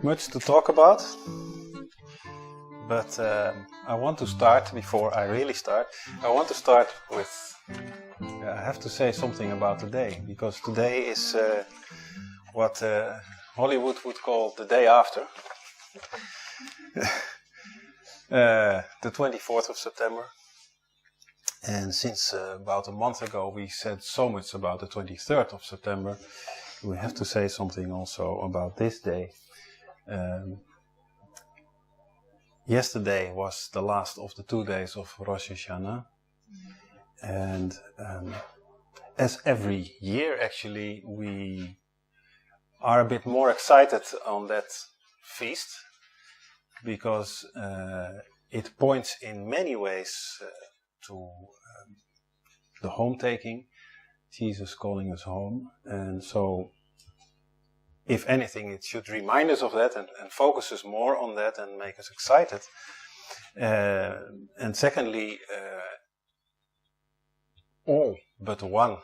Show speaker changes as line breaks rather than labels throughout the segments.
Much to talk about, but I want to start, before I really start, I want to start with, I have to say something about today, because today is what Hollywood would call the day after, the 24th of September. And since about a month ago we said so much about the 23rd of September, we have to say something also about this day. Yesterday was the last of the 2 days of Rosh Hashanah, and as every year actually we are a bit more excited on that feast, because it points in many ways to the home taking, Jesus calling us home, and so if anything, it should remind us of that and focus us more on that and make us excited. And secondly, all but one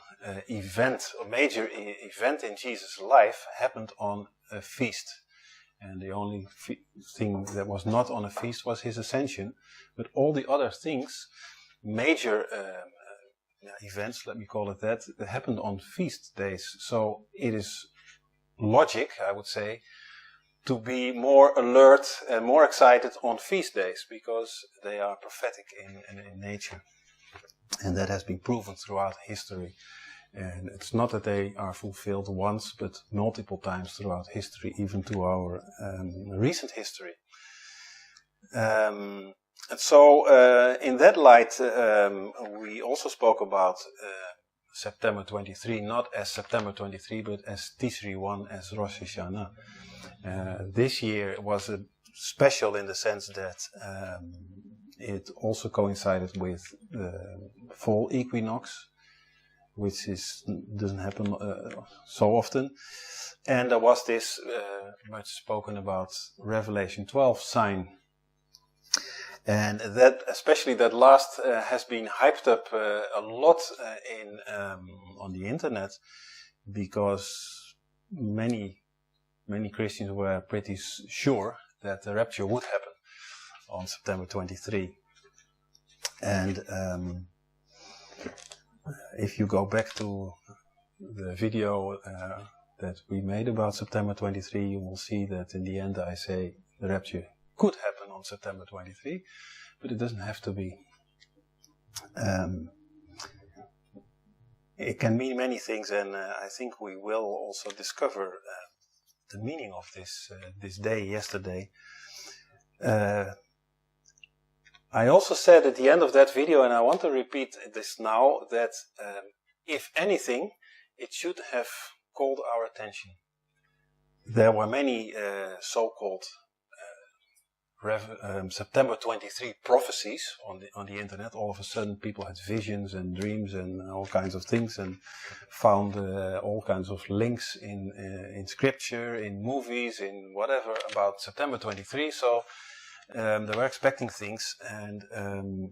event, a major event in Jesus' life, happened on a feast. And the only thing that was not on a feast was his ascension. But all the other things, major events, let me call it that, happened on feast days. So it is logic, I would say, to be more alert and more excited on feast days, because they are prophetic in nature. And that has been proven throughout history. And it's not that they are fulfilled once, but multiple times throughout history, even to our recent history. And so in that light, we also spoke about September 23, not as September 23, but as Tishri 1, as Rosh Hashanah. This year was special in the sense that it also coincided with the fall equinox, which doesn't happen so often. And there was this much spoken about Revelation 12 sign. And that, especially that last, has been hyped up a lot on the internet, because many Christians were pretty sure that the rapture would happen on September 23. And if you go back to the video that we made about September 23, you will see that in the end I say the rapture could happen on September 23, but it doesn't have to be. It can mean many things, and I think we will also discover the meaning of this day yesterday. I also said at the end of that video, and I want to repeat this now, that if anything, it should have called our attention. There were many so-called September 23 prophecies on the internet. All of a sudden people had visions and dreams and all kinds of things, and found all kinds of links in scripture, in movies, in whatever about September 23. So they were expecting things, and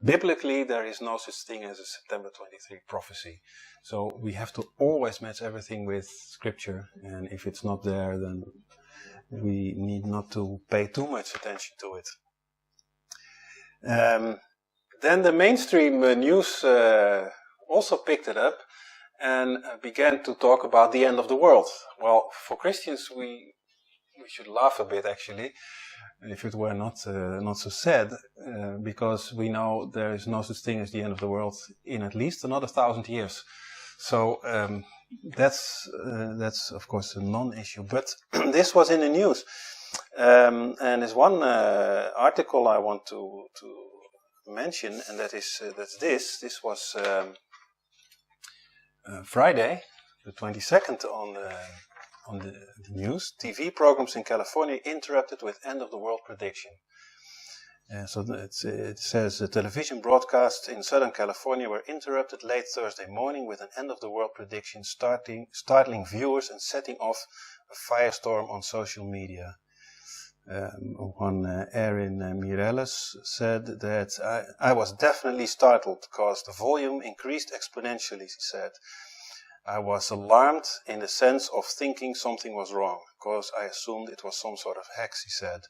biblically there is no such thing as a September 23 prophecy. So we have to always match everything with scripture, and if it's not there, then we need not to pay too much attention to it. Then the mainstream news also picked it up and began to talk about the end of the world. Well, for Christians, we should laugh a bit, actually, if it were not so sad, because we know there is no such thing as the end of the world in at least another 1,000 years. So that's of course a non-issue, but this was in the news, and there's one article I want to mention, and that's this. This was Friday, the 22nd, on the news, TV programs in California interrupted with end of the world prediction. It says television broadcasts in Southern California were interrupted late Thursday morning with an end of the world prediction, startling viewers and setting off a firestorm on social media. One Erin Mireles said that I was definitely startled because the volume increased exponentially, she said. I was alarmed in the sense of thinking something was wrong, because I assumed it was some sort of hex, he said.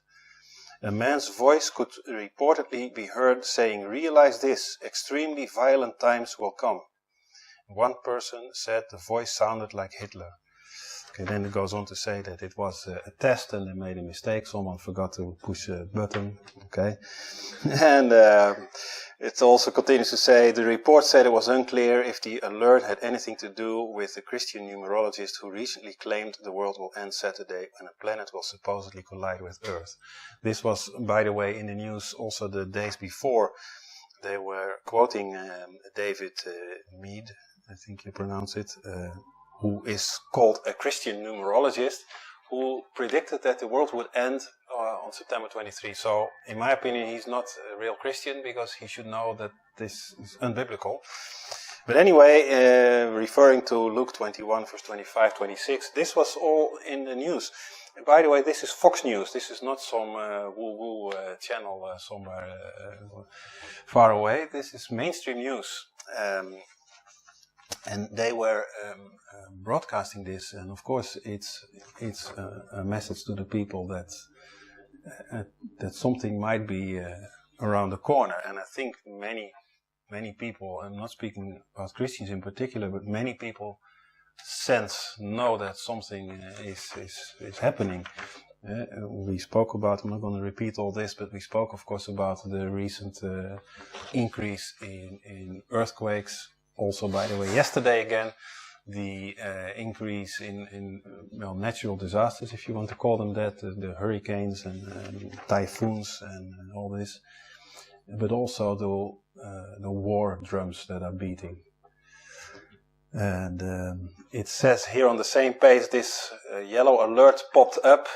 A man's voice could reportedly be heard saying, "Realize this, extremely violent times will come." One person said the voice sounded like Hitler. Okay, then it goes on to say that it was a test and they made a mistake. Someone forgot to push a button. Okay, and it also continues to say the report said it was unclear if the alert had anything to do with the Christian numerologist who recently claimed the world will end Saturday when a planet will supposedly collide with Earth. This was, by the way, in the news also the days before. They were quoting David Meade, I think you pronounce it, who is called a Christian numerologist, who predicted that the world would end on September 23. So, in my opinion, he's not a real Christian because he should know that this is unbiblical. But anyway, referring to Luke 21, verse 25, 26, this was all in the news. And by the way, this is Fox News. This is not some woo-woo channel somewhere far away. This is mainstream news. And they were broadcasting this, and of course it's a message to the people that something might be around the corner. And I think many people, I'm not speaking about Christians in particular, but many people know that something is happening. We spoke about, I'm not going to repeat all this, but we spoke of course about the recent increase in earthquakes. Also, by the way, yesterday again, the increase in natural disasters, if you want to call them that, the hurricanes and typhoons and all this, but also the war drums that are beating. And it says here on the same page, this yellow alert popped up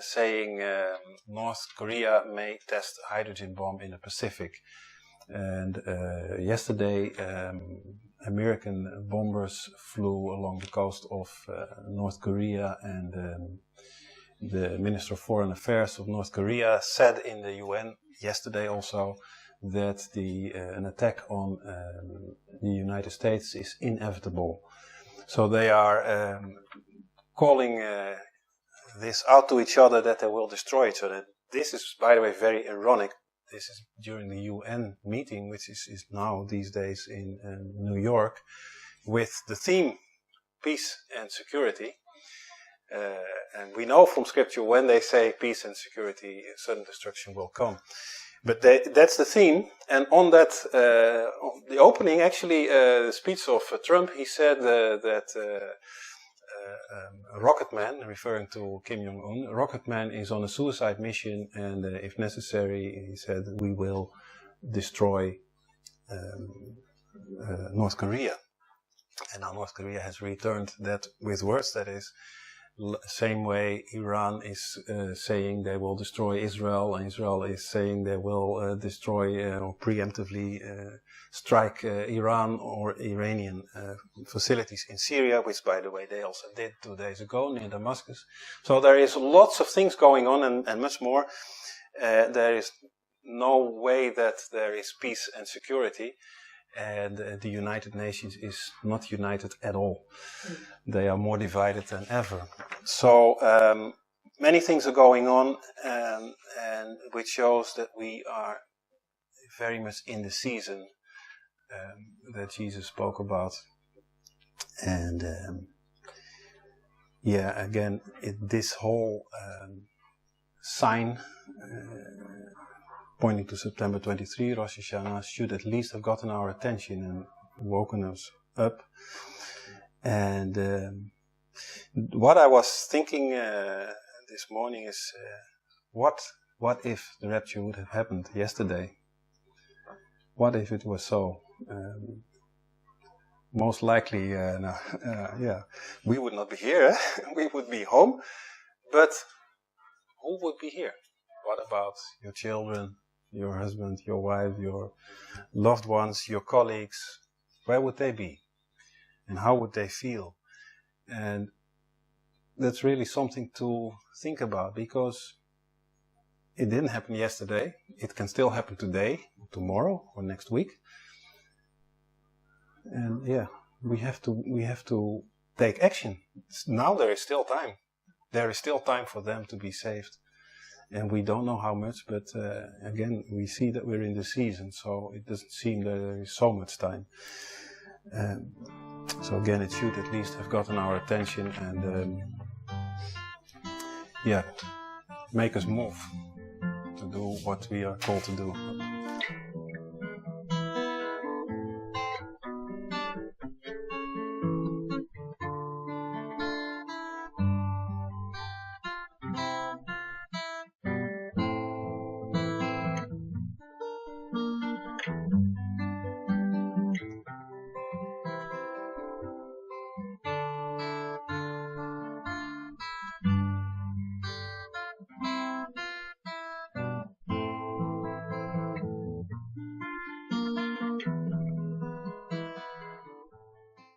saying North Korea may test a hydrogen bomb in the Pacific. And yesterday, American bombers flew along the coast of North Korea, and the Minister of Foreign Affairs of North Korea said in the UN yesterday also that an attack on the United States is inevitable. So they are calling this out to each other that they will destroy each other. This is, by the way, very ironic. This is during the UN meeting, which is now these days in New York, with the theme peace and security. And we know from Scripture when they say peace and security, sudden destruction will come. But that's the theme. And on that, the opening, actually, the speech of Trump, he said that Rocketman, referring to Kim Jong-un, Rocketman is on a suicide mission, and if necessary, he said, we will destroy North Korea. And now North Korea has returned that with words, that is, same way Iran is saying they will destroy Israel, and Israel is saying they will destroy or preemptively strike Iran or Iranian facilities in Syria, which, by the way, they also did 2 days ago near Damascus. So there is lots of things going on and much more. There is no way that there is peace and security. And the United Nations is not united at all. They are more divided than ever. So many things are going on, and which shows that we are very much in the season that Jesus spoke about. And again, this whole sign pointing to September 23, Rosh Hashanah, should at least have gotten our attention and woken us up. And what I was thinking this morning is, what if the rapture would have happened yesterday? What if it was so? most likely, we would not be here. We would be home. But who would be here? What about your children, your husband, your wife, your loved ones, your colleagues? Where would they be? And how would they feel? And that's really something to think about, because it didn't happen yesterday. It can still happen today, tomorrow, or next week. And we have to take action. Now there is still time. There is still time for them to be saved. And we don't know how much, but again, we see that we're in the season, so it doesn't seem that there is so much time. So again, it should at least have gotten our attention and make us move to do what we are called to do.